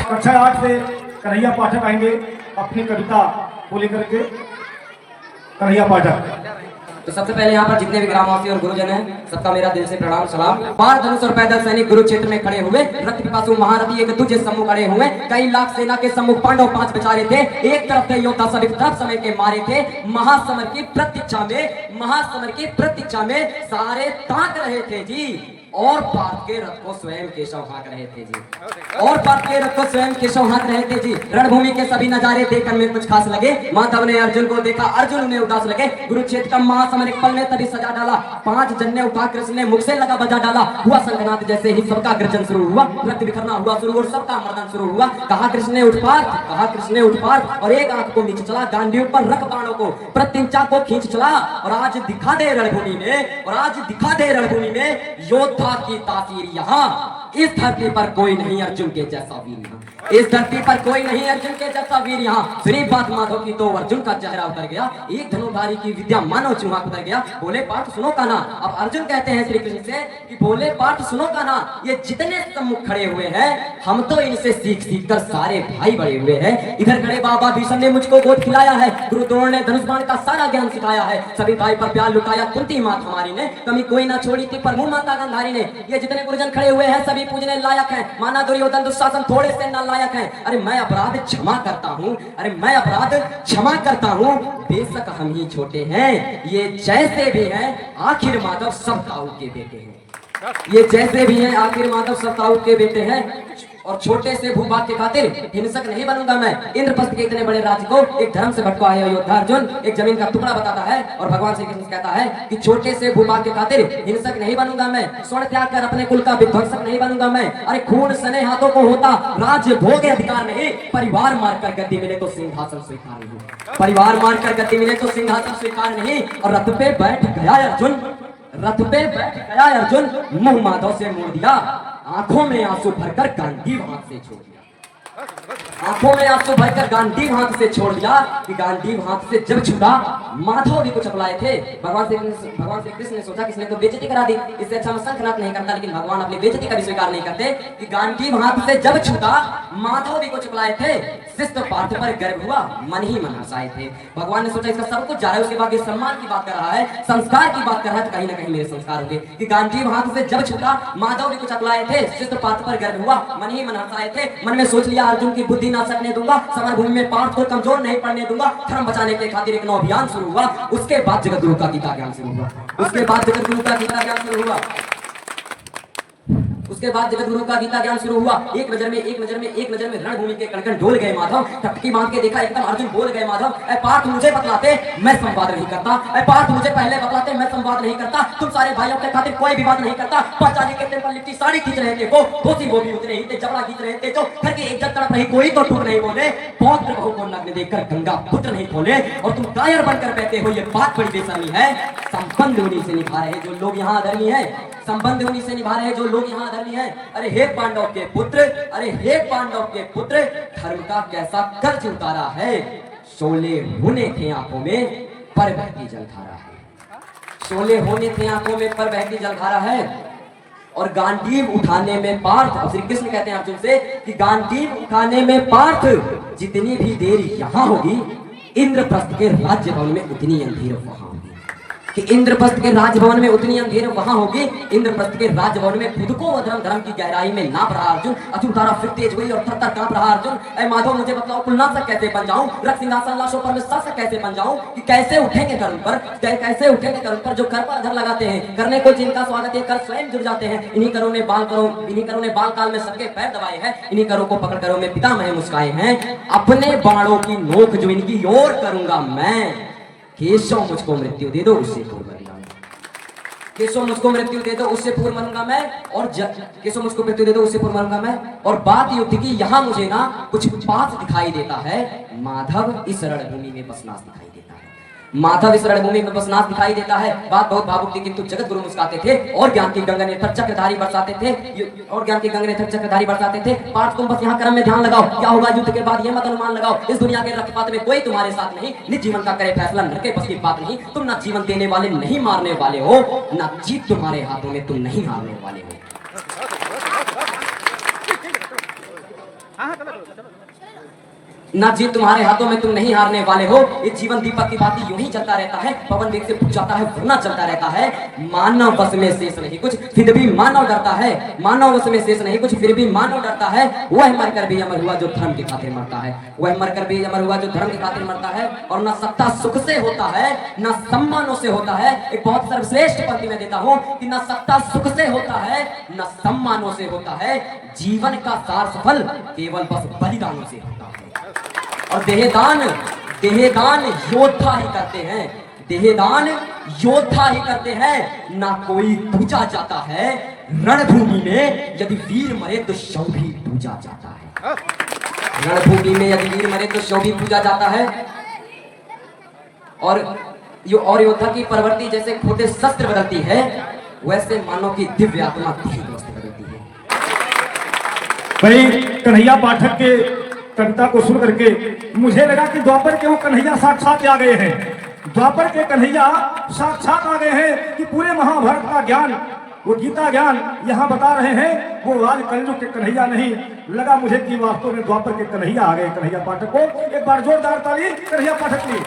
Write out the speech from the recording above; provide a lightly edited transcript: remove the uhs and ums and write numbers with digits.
कक्षा 8 से कन्हैया पाठक आएंगे अपनी कविता बोले करके। कन्हैया पाठक। तो सबसे पहले यहाँ पर जितने भी ग्रामवासी और गुरुजन हैं सबका मेरा दिल से प्रणाम सलाम। बार धनुष और पैदल सैनिक गुरु क्षेत्र में खड़े हुए, रक्त पिपासु महारथी एक दूजे सम्मुख खड़े हुए, कई लाख सेना के सम्मुख पांडव 5 बेचारे थे, एक तरफ थे योद्धा सब एक तरफ समय के मारे थे। महासमर की प्रतीक्षा में सारे ताक रहे थे जी, और पार्थ के रथ को स्वयं केशव हाँक रहे थे जी, रणभूमि के सभी नजारे देखकर में कुछ खास लगे। माधव ने अर्जुन को देखा, अर्जुन उन्हें उदास लगे। कुरुक्षेत्र का महासमर एक पल में तभी सजा डाला, 5 जन्य उठा कृष्ण ने मुख से लगा बजा डाला। हुआ संगनाद जैसे ही सबका गर्जन शुरू हुआ, रक्त बिखरना हुआ शुरू और सबका मर्दन शुरू हुआ। कहा कृष्ण ने उठ पार्थ, और एक आंख को नीचे चला, गांडीव पर रख बाणों को, प्रत्यंचा को खींच चला। और आज दिखा दे रणभूमि में योद्धा की तासीर यहाँ। इस धरती पर कोई नहीं अर्जुन के जैसा वीर यहाँ, सुनी बात माधव की तो अर्जुन का चेहरा उतर गया। एक धनुर्धारी की विद्या मानव चूहा उतर गया। बोले पार्थ सुनो का ना, अब अर्जुन कहते हैं श्री कृष्ण से कि बोले पार्थ सुनो का ना, ये जितने सम्मुख खड़े हुए हैं हम तो इनसे सीख कर सारे भाई बड़े हुए हैं। इधर खड़े बाबा भीष्म ने मुझको गोद खिलाया है, गुरु द्रोण ने धनुष बाण का सारा ज्ञान सिखाया है, सभी भाई पर प्यार लुटाया कुंती मात हमारी ने, कमी कोई ना छोड़ी थी पर मुंह माता गांधारी ने। ये जितने गुरुजन खड़े हुए हैं सभी पूजने लायक हैं, माना दुर्योधन दुशासन थोड़े से नालायक हैं। अरे मैं अपराध क्षमा करता हूँ, बेशक हम ही छोटे हैं, ये जैसे भी हैं आखिर माधव सब ताऊ के बेटे हैं, और छोटे से भूभाग के खातिर हिंसक नहीं बनूंगा मैं। इंद्रप्रस्थ के इतने बड़े राज्य को एक धर्म से भटका है योद्धा अर्जुन, एक जमीन का टुकड़ा बताता है, और भगवान श्री कृष्ण कहता है कि छोटे से भूभाग के खातिर हिंसक नहीं बनूंगा मैं, स्वर्ण त्याग कर अपने कुल का विध्वंसक नहीं बनूंगा मैं। अरे खून सने हाथों को होता राज्य भोग अधिकार नहीं, परिवार मारकर गद्दी मिले तो सिंहासन स्वीकार नहीं। और रथ पे बैठ गया अर्जुन, मुंह माधव से मोड़ दिया, आंखों में आंसू भरकर गांडीव हाथ से छोड़ दिया कि गांडीव हाथ से जब छूटा माधव भी कुछ अपलाए थे। भगवान श्री कृष्ण ने सोचा कि इसने तो बेइज्जती करा दी, इससे अच्छा मैं शंखनाद नहीं करता, लेकिन भगवान अपनी बेइज्जती का भी स्वीकार नहीं करते कि गांडीव हाथ से जब छूटा माधव भी कुछ अपलाए थे। शिष्ट पार्थ पर गर्व हुआ, मन ही मन हंसाए थे। भगवान ने सोचा इसका सब कुछ जा रहा है, उसके बाद ये सम्मान की बात कर रहा है, संस्कार की बात कर रहा है, तो कहीं ना कहीं मेरे संस्कार होंगे कि गांडीव हाथ से जब छूटा माधव भी कुछ अपलाए थे। शिष्ट पार्थ पर गर्व हुआ, मन ही मन हंसाए थे। मन में सोच लिया अर्जुन की बुद्धि ना सकने दूंगा, समर भूमि में पार्थ को कमजोर नहीं पड़ने दूंगा। धर्म बचाने के खातिर एक नौ अभियान शुरू हुआ। उसके बाद जगतगुरु का गीता ज्ञान शुरू हुआ। उसके बाद जगतगुरु का गीता ज्ञान शुरू हुआ। एक नजर में रणभूमि के कण डोल गए माधव, टपकी बांध के देखा एकदम अर्जुन बोल गए माधव, ऐ पार्थ मुझे बतलाते मैं संवाद नहीं करता, ऐ पार्थ मुझे पहले बतलाते मैं संवाद नहीं करता, तुम सारे भाइयों के खातिर कोई भी बात नहीं करता। पहचाने के तेरे पर लिपटी साड़ी खींच रहे थे वो भी उतरे ही थे, जबड़ा खींच रहे थे जो घर की इज्जत तड़प रही, कोई तो टूट नहीं बोले, पौत्र बहू को नग्न देखकर गंगा पुत्र नहीं खोले, और तुम कायर बनकर बैठे हो, ये बात बड़ी बेशर्मी है। संबंध उन्हीं से निभा रहे जो लोग यहाँ आदरणीय है, अरे हे पांडव के पुत्र, धर्म का कैसा कर्ज उतारा है, शोले होने थे आंखों में पर बहती जलधारा है, और गांडीव उठाने में पार्थ, श्री कृष्ण कहते हैं अर्जुन से कि गांडीव उठाने में पार्थ जितनी भी देर यहाँ होगी, इंद्रप्रस्थ के राज्य भवन में उतनी अंधेर वहां होगी, कि इंद्रप्रस्थ के राजभवन में उतनी अंधेर वहां होगी। इंद्रप्रस्थ के राजभवन में खुद को धर्म की गहराई में नाप रहा अर्जुन, अचूतारा फिर तेज हुई और थर-थर कांप रहा अर्जुन। ऐ माधव मुझे बतलाओ कुलनाशक कैसे बन जाऊं, रक्त सिंहासन लाशों पर मैं शासक कैसे बन जाऊं, कि कैसे उठेंगे करुण पर जो कर पर अधर लगाते हैं, करने को जिनका स्वागत है कर स्वयं जुड़ जाते हैं। इन्हीं करों ने बाल काल में सबके पैर दबाए हैं, इन्हीं करों को पकड़ करो में पितामह मुस्काए हैं। अपने बाणों की नोक जो इनकी ओर करूंगा मैं, केशव मुझको मृत्यु दे दो उससे पूर्व मरूंगा मैं, और बात युद्ध की यहाँ मुझे ना कुछ पास दिखाई देता है, माधव इस रणभूमि में बसनास दिखाई देता है। बात बहुत भावुक थी, किंतु जगत गुरु मुस्काते थे, और ज्ञान की गंगा ने चक्रधारी बरसाते थे। पार्थ तुम बस यहाँ कर्म में ध्यान लगाओ, क्या होगा युद्ध के बाद ये मत अनुमान लगाओ। इस दुनिया के रक्तपात में कोई तुम्हारे साथ नहीं, निज जीवन का करे फैसला नरके बस की बात नहीं। तुम ना जीवन देने वाले नहीं मारने वाले हो, ना जीत तुम्हारे हाथों में, तुम नहीं हारने वाले हो। ना जीत तुम्हारे हाथों में, तुम नहीं हारने वाले हो। ये जीवन दीपक की भांति यूं ही चलता रहता है, पवन वेग से बुझ जाता है, वरना चलता रहता है। मानव वश में शेष नहीं कुछ, फिर भी मानव डरता है। मानव वश में शेष नहीं कुछ, फिर भी मानव डरता है। वह मरकर भी अमर हुआ जो धर्म की खातिर मरता है। वह मरकर भी अमर हुआ जो धर्म की खातिर मरता है। और ना सत्ता सुख से होता है, ना सम्मानों से होता है। एक बहुत सर्वश्रेष्ठ पंक्ति में देता हूं कि ना सत्ता सुख से होता है, ना सम्मानों से होता है। जीवन का सार सफल केवल बस बलिदानों से होता है। और देहदान योद्धा ही करते हैं। देहदान योद्धा ही करते हैं, ना कोई पूजा जाता है। रणभूमि में यदि वीर मरे तो शव भी पूजा जाता है। रणभूमि में यदि वीर मरे तो शव भी पूजा जाता है। और योद्धा की प्रवृत्ति जैसे खोटे शस्त्र बदलती है, वैसे मानव की दिव्य आत्मा बदलती है। भाई कन्हैया पाठक के कविता को सुन करके मुझे लगा कि द्वापर के वो कन्हैया साक्षात आ गए हैं। द्वापर के कन्हैया साक्षात आ गए हैं कि पूरे महाभारत का ज्ञान, वो गीता ज्ञान यहाँ बता रहे हैं। वो आज कलयुग के कन्हैया नहीं, लगा मुझे कि वास्तव में द्वापर के कन्हैया आ गए। कन्हैया पाठक को एक बार जोरदार ताली कन्हैया पाठक की।